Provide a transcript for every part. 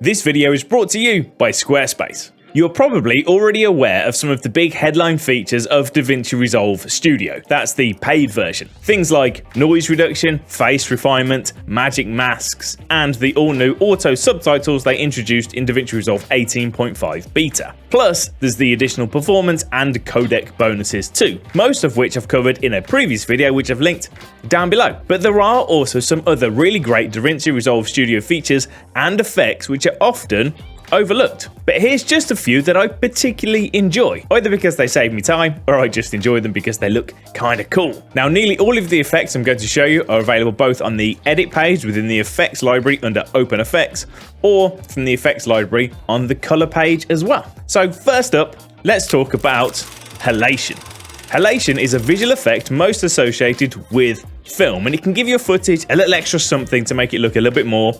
This video is brought to you by Squarespace. You're probably already aware of some of the big headline features of Davinci Resolve Studio. That's the paid version. Things like noise reduction, face refinement, magic masks, and the all-new auto subtitles they introduced in Davinci Resolve 18.5 beta. Plus, there's the additional performance and codec bonuses too, most of which I've covered in a previous video which I've linked down below. But there are also some other really great Davinci Resolve Studio features and effects which are often overlooked. But here's just a few that I particularly enjoy, either because they save me time or I just enjoy them because they look kind of cool. Now, nearly all of the effects I'm going to show you are available both on the edit page within the effects library under open effects, or from the effects library on the color page as well. So first up, let's talk about Halation. Halation is a visual effect most associated with film, and it can give your footage a little extra something to make it look a little bit more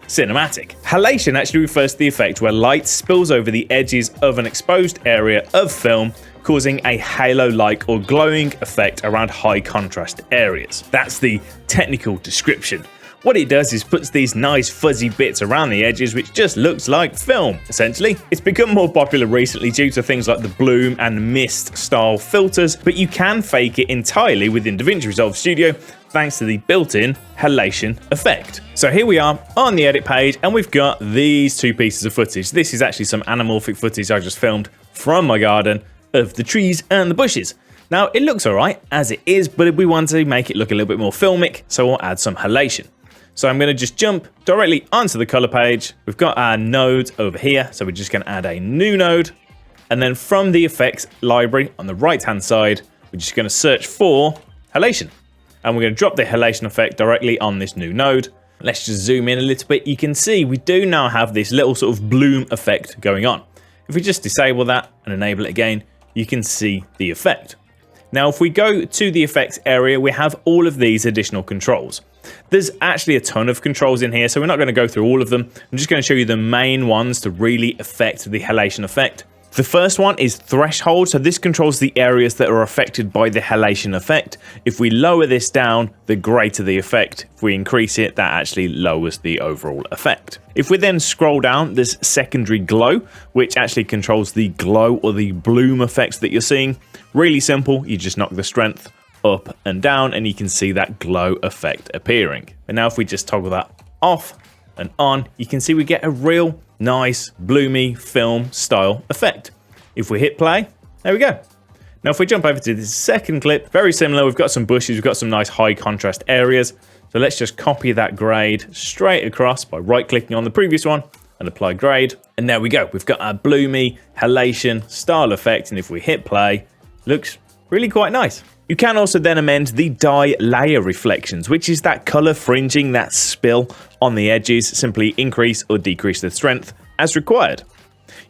cinematic. Halation actually refers to the effect where light spills over the edges of an exposed area of film, causing a halo-like or glowing effect around high contrast areas. That's the technical description. What it does is puts these nice fuzzy bits around the edges which just looks like film, essentially. It's become more popular recently due to things like the bloom and mist style filters, but you can fake it entirely within Davinci Resolve Studio thanks to the built-in Halation effect. So here we are on the edit page and we've got these two pieces of footage. This is actually some anamorphic footage I just filmed from my garden of the trees and the bushes. Now it looks alright as it is, but we want to make it look a little bit more filmic, so we'll add some Halation. So I'm going to just jump directly onto the color page. We've got our node over here, so we're just going to add a new node. And then from the effects library on the right hand side, we're just going to search for Halation. And we're going to drop the Halation effect directly on this new node. Let's just zoom in a little bit. You can see we do now have this little sort of bloom effect going on. If we just disable that and enable it again, you can see the effect. Now, if we go to the effects area, we have all of these additional controls. There's actually a ton of controls in here, so we're not going to go through all of them. I'm just going to show you the main ones to really affect the Halation effect. The first one is threshold, so this controls the areas that are affected by the Halation effect. If we lower this down, the greater the effect. If we increase it, that actually lowers the overall effect. If we then scroll down, there's secondary glow, which actually controls the glow or the bloom effects that you're seeing. Really simple, you just knock the strength up and down and you can see that glow effect appearing. And now if we just toggle that off and on, you can see we get a real nice bloomy film style effect. If we hit play, there we go. Now if we jump over to the second clip, very similar, we've got some bushes, we've got some nice high contrast areas. So let's just copy that grade straight across by right clicking on the previous one and apply grade. And there we go, we've got our bloomy Halation style effect, and if we hit play, looks really quite nice. You can also then amend the dye layer reflections, which is that color fringing, that spill on the edges. Simply increase or decrease the strength as required.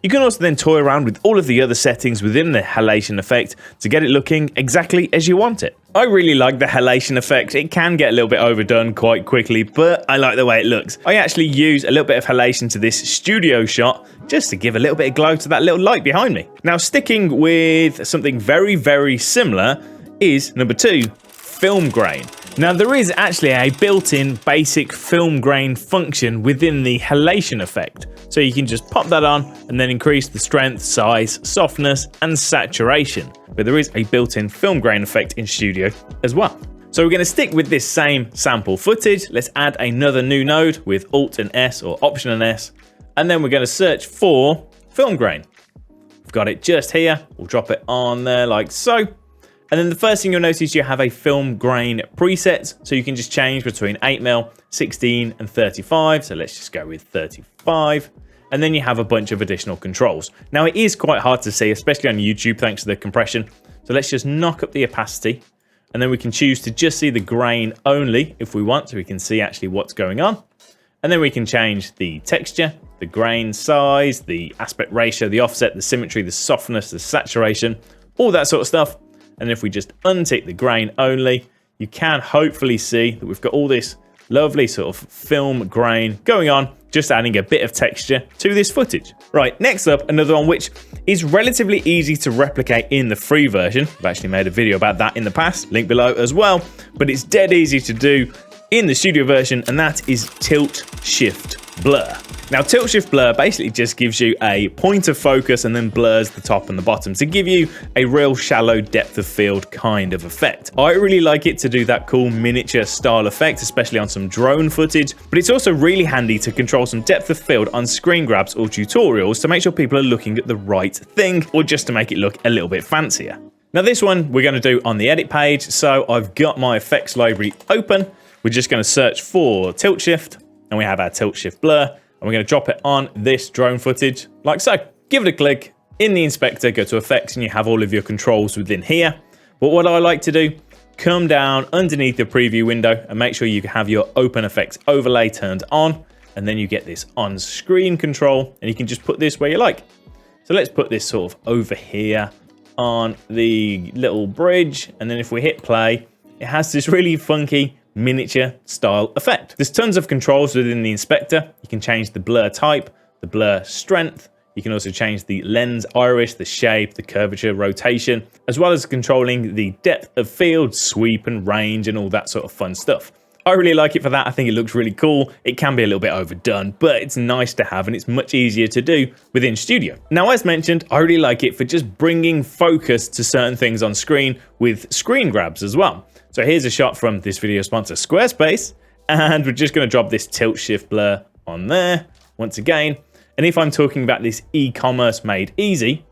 You can also then toy around with all of the other settings within the Halation effect to get it looking exactly as you want it. I really like the Halation effect. It can get a little bit overdone quite quickly, but I like the way it looks. I actually use a little bit of Halation to this studio shot just to give a little bit of glow to that little light behind me. Now, sticking with something very, very similar is number 2, film grain. Now there is actually a built-in basic film grain function within the Halation effect. So you can just pop that on and then increase the strength, size, softness and saturation. But there is a built-in film grain effect in Studio as well. So we're going to stick with this same sample footage. Let's add another new node with Alt and S or Option and S. And then we're going to search for film grain. We've got it just here. We'll drop it on there like so. And then the first thing you'll notice, you have a film grain preset. So you can just change between 8mm, 16 and 35. So let's just go with 35. And then you have a bunch of additional controls. Now it is quite hard to see, especially on YouTube, thanks to the compression. So let's just knock up the opacity. And then we can choose to just see the grain only if we want, so we can see actually what's going on. And then we can change the texture, the grain size, the aspect ratio, the offset, the symmetry, the softness, the saturation, all that sort of stuff. And if we just untick the grain only, you can hopefully see that we've got all this lovely sort of film grain going on, just adding a bit of texture to this footage. Right, next up, another one which is relatively easy to replicate in the free version. I've actually made a video about that in the past, link below as well, but it's dead easy to do in the studio version, and that is Tilt Shift Blur. Now, Tilt Shift Blur basically just gives you a point of focus and then blurs the top and the bottom to give you a real shallow depth of field kind of effect. I really like it to do that cool miniature style effect, especially on some drone footage, but it's also really handy to control some depth of field on screen grabs or tutorials to make sure people are looking at the right thing, or just to make it look a little bit fancier. Now, this one we're going to do on the edit page, so I've got my effects library open. We're just going to search for Tilt Shift, and we have our Tilt Shift Blur. And we're going to drop it on this drone footage like so. Give it a click. In the inspector, go to effects and you have all of your controls within here. But what I like to do, come down underneath the preview window and make sure you have your open effects overlay turned on. And then you get this on screen control and you can just put this where you like. So let's put this sort of over here on the little bridge. And then if we hit play, it has this really funky miniature style effect. There's tons of controls within the inspector. You can change the blur type, the blur strength. You can also change the lens iris, the shape, the curvature, rotation, as well as controlling the depth of field, sweep and range and all that sort of fun stuff. I really like it for that. I think it looks really cool. It can be a little bit overdone, but it's nice to have and it's much easier to do within Studio. Now, as mentioned, I really like it for just bringing focus to certain things on screen with screen grabs as well. So here's a shot from this video sponsor, Squarespace, and we're just going to drop this Tilt Shift Blur on there once again. And if I'm talking about this e-commerce made easy,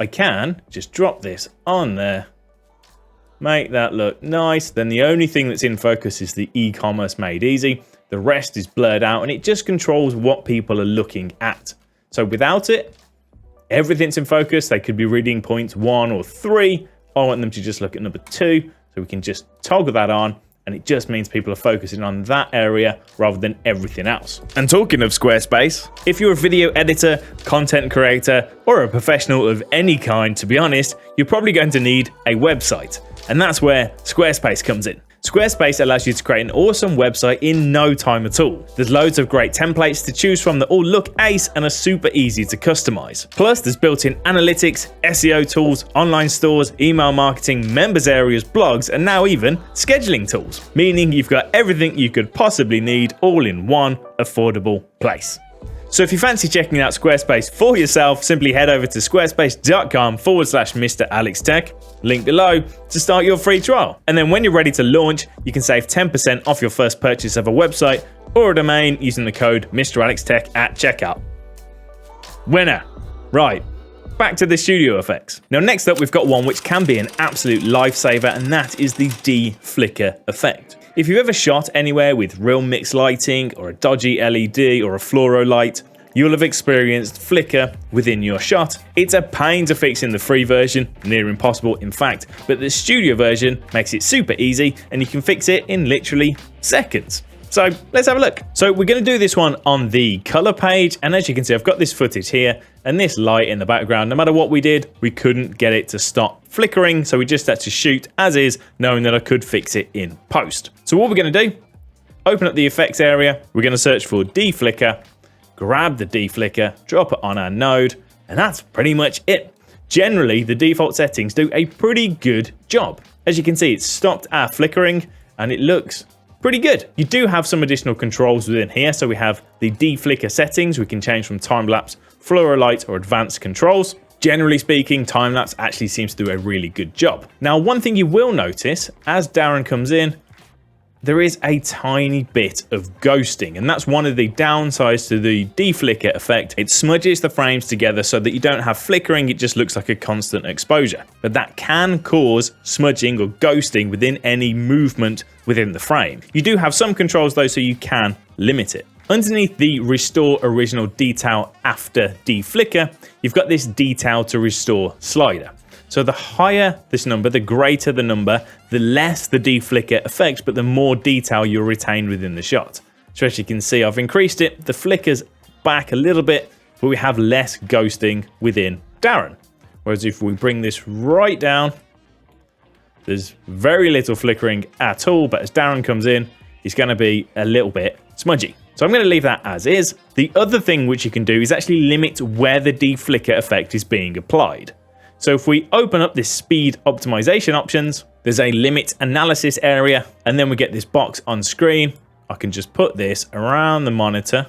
I can just drop this on there, make that look nice. Then the only thing that's in focus is the e-commerce made easy. The rest is blurred out and it just controls what people are looking at. So without it, everything's in focus. They could be reading points 1 or 3. I want them to just look at number 2. So we can just toggle that on and it just means people are focusing on that area rather than everything else. And talking of Squarespace, if you're a video editor, content creator, or a professional of any kind, to be honest, you're probably going to need a website. And that's where Squarespace comes in. Squarespace allows you to create an awesome website in no time at all. There's loads of great templates to choose from that all look ace and are super easy to customize. Plus, there's built-in analytics, SEO tools, online stores, email marketing, members areas, blogs, and now even scheduling tools, meaning you've got everything you could possibly need all in one affordable place. So if you fancy checking out Squarespace for yourself, simply head over to squarespace.com/MrAlexTech, link below, to start your free trial. And then when you're ready to launch, you can save 10% off your first purchase of a website or a domain using the code MrAlexTech at checkout. Winner. Right, back to the studio effects. Now next up, we've got one which can be an absolute lifesaver, and that is the Deflicker effect. If you've ever shot anywhere with real mixed lighting or a dodgy LED or a fluoro light, you'll have experienced flicker within your shot. It's a pain to fix in the free version, near impossible in fact, but the studio version makes it super easy and you can fix it in literally seconds. So let's have a look. So we're going to do this one on the color page, and as you can see, I've got this footage here and this light in the background. No matter what we did, we couldn't get it to stop flickering, so we just had to shoot as is, knowing that I could fix it in post. So what we're going to do, open up the effects area, we're going to search for Deflicker, grab the Deflicker, drop it on our node, and that's pretty much it. Generally, the default settings do a pretty good job. As you can see, it's stopped our flickering and it looks pretty good. You do have some additional controls within here. So we have the Deflicker settings. We can change from time-lapse, fluoro light, or advanced controls. Generally speaking, time-lapse actually seems to do a really good job. Now, one thing you will notice as Darren comes in, there is a tiny bit of ghosting, and that's one of the downsides to the Deflicker effect. It smudges the frames together so that you don't have flickering, it just looks like a constant exposure. But that can cause smudging or ghosting within any movement within the frame. You do have some controls though, so you can limit it. Underneath the Restore Original Detail After Deflicker, you've got this Detail to Restore slider. So the higher this number, the greater the number, the less the Deflicker effect, but the more detail you'll retain within the shot. So as you can see, I've increased it, the flicker's back a little bit, but we have less ghosting within Darren. Whereas if we bring this right down, there's very little flickering at all, but as Darren comes in, it's going to be a little bit smudgy. So I'm going to leave that as is. The other thing which you can do is actually limit where the Deflicker effect is being applied. So if we open up this speed optimization options, There's a limit analysis area, and then we get this box on screen. I can just put this around the monitor,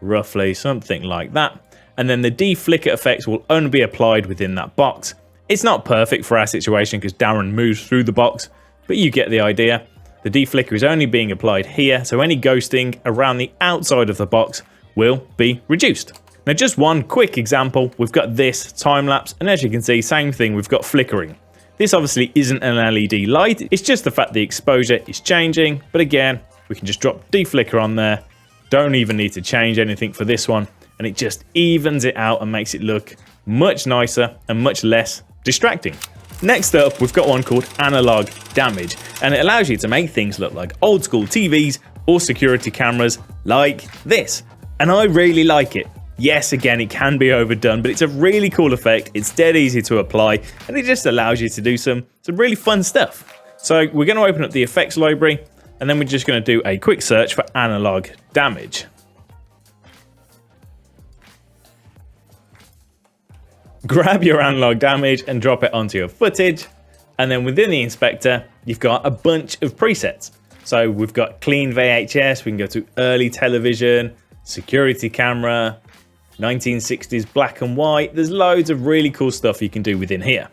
roughly something like that. And then the deflicker effects will only be applied within that box. It's not perfect for our situation because Darren moves through the box, but you get the idea. The deflicker is only being applied here, so any ghosting around the outside of the box will be reduced. Now, just one quick example, we've got this time lapse, and as you can see, same thing, we've got flickering. This obviously isn't an LED light, it's just the fact the exposure is changing, but again, we can just drop deflicker on there. Don't even need to change anything for this one, and it just evens it out and makes it look much nicer and much less distracting. Next up, we've got one called analog damage, and it allows you to make things look like old school TVs or security cameras like this. And I really like it. Yes, again, it can be overdone, but it's a really cool effect. It's dead easy to apply, and it just allows you to do some really fun stuff. So we're going to open up the effects library, and then we're just going to do a quick search for analog damage. Grab your analog damage and drop it onto your footage, and then within the inspector, you've got a bunch of presets. So we've got clean VHS, we can go to early television, security camera, 1960s black and white. There's loads of really cool stuff you can do within here.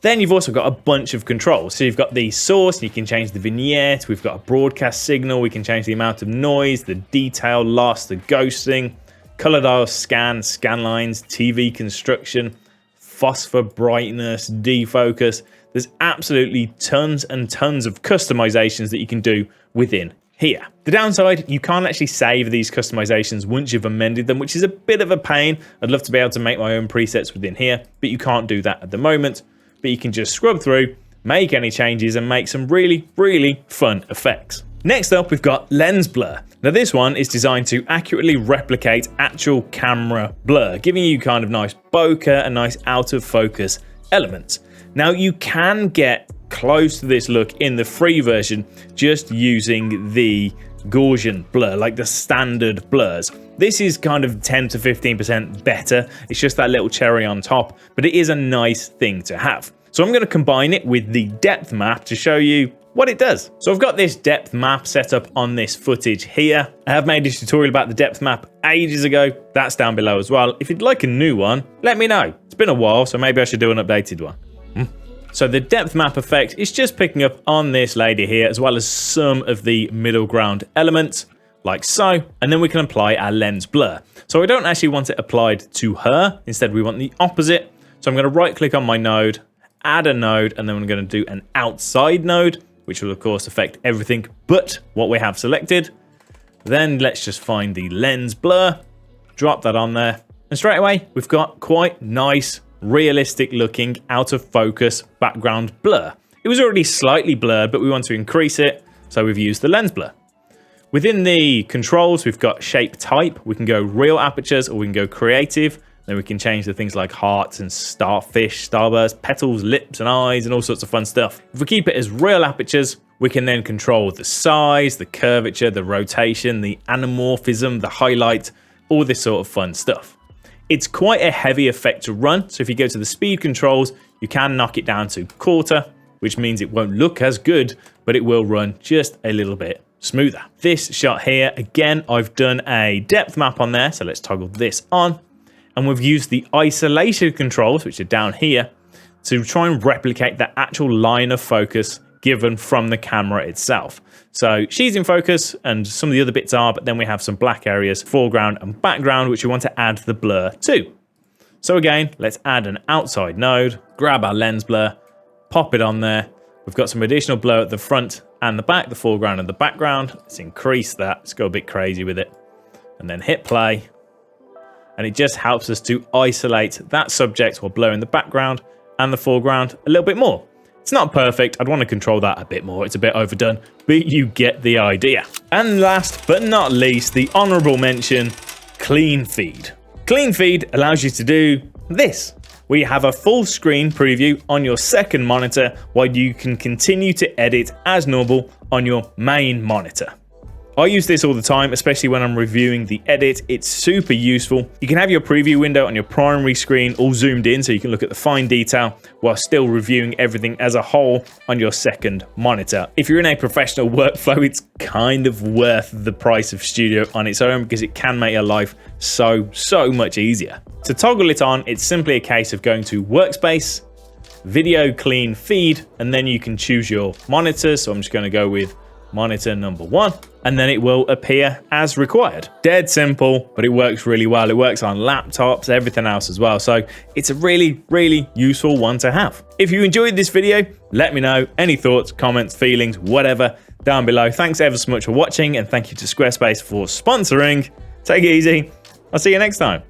Then you've also got a bunch of controls. So you've got the source, you can change the vignette, we've got a broadcast signal, we can change the amount of noise, the detail loss, the ghosting, color dial scan lines, TV construction, phosphor brightness, defocus. There's absolutely tons and tons of customizations that you can do within here. The downside, you can't actually save these customizations once you've amended them, which is a bit of a pain. I'd love to be able to make my own presets within here, but you can't do that at the moment. But you can just scrub through, make any changes, and make some really, really fun effects. Next up, we've got lens blur. Now this one is designed to accurately replicate actual camera blur, giving you kind of nice bokeh and nice out of focus elements. Now you can get close to this look in the free version just using the Gaussian blur, like the standard blurs. This is kind of 10 to 15% better. It's just that little cherry on top, but it is a nice thing to have. So I'm going to combine it with the depth map to show you what it does. So I've got this depth map set up on this footage here. I have made a tutorial about the depth map ages ago. That's down below as well. If you'd like a new one, let me know. It's been a while, so maybe I should do an updated one. So the depth map effect is just picking up on this lady here, as well as some of the middle ground elements, like so, and then we can apply our lens blur. So I don't actually want it applied to her. Instead, we want the opposite. So I'm going to right click on my node, add a node, and then I'm going to do an outside node, which will of course affect everything but what we have selected. Then let's just find the lens blur, drop that on there, and straight away we've got quite nice, realistic looking out of focus background blur. It was already slightly blurred, but we want to increase it, so we've used the lens blur. Within the controls, we've got shape type. We can go real apertures or we can go creative. Then we can change the things like hearts and starfish, starburst, petals, lips and eyes and all sorts of fun stuff. If we keep it as real apertures, we can then control the size, the curvature, the rotation, the anamorphism, the highlight, all this sort of fun stuff. It's quite a heavy effect to run, so if you go to the speed controls, you can knock it down to quarter, which means it won't look as good, but it will run just a little bit smoother. This shot here, again, I've done a depth map on there, so let's toggle this on. And we've used the isolation controls, which are down here, to try and replicate the actual line of focus given from the camera itself. So she's in focus and some of the other bits are, but then we have some black areas, foreground and background, which we want to add the blur to. So again, let's add an outside node, grab our lens blur, pop it on there. We've got some additional blur at the front and the back, the foreground and the background. Let's increase that. Let's go a bit crazy with it. And then hit play. And it just helps us to isolate that subject while blurring the background and the foreground a little bit more. It's not perfect. I'd want to control that a bit more. It's a bit overdone, but you get the idea. And last but not least, the honorable mention, clean feed. Clean feed allows you to do this, where you have a full screen preview on your second monitor while you can continue to edit as normal on your main monitor. I use this all the time, especially when I'm reviewing the edit. It's super useful. You can have your preview window on your primary screen all zoomed in so you can look at the fine detail while still reviewing everything as a whole on your second monitor. If you're in a professional workflow, it's kind of worth the price of Studio on its own because it can make your life so much easier. To toggle it on, it's simply a case of going to Workspace, Video Clean Feed, and then you can choose your monitor. So I'm just going to go with monitor number 1, and then it will appear as required. Dead simple, but it works really well. It works on laptops, everything else as well. So it's a really useful one to have. If you enjoyed this video, let me know. Any thoughts, comments, feelings, whatever, down below. Thanks ever so much for watching, and thank you to Squarespace for sponsoring. Take it easy. I'll see you next time.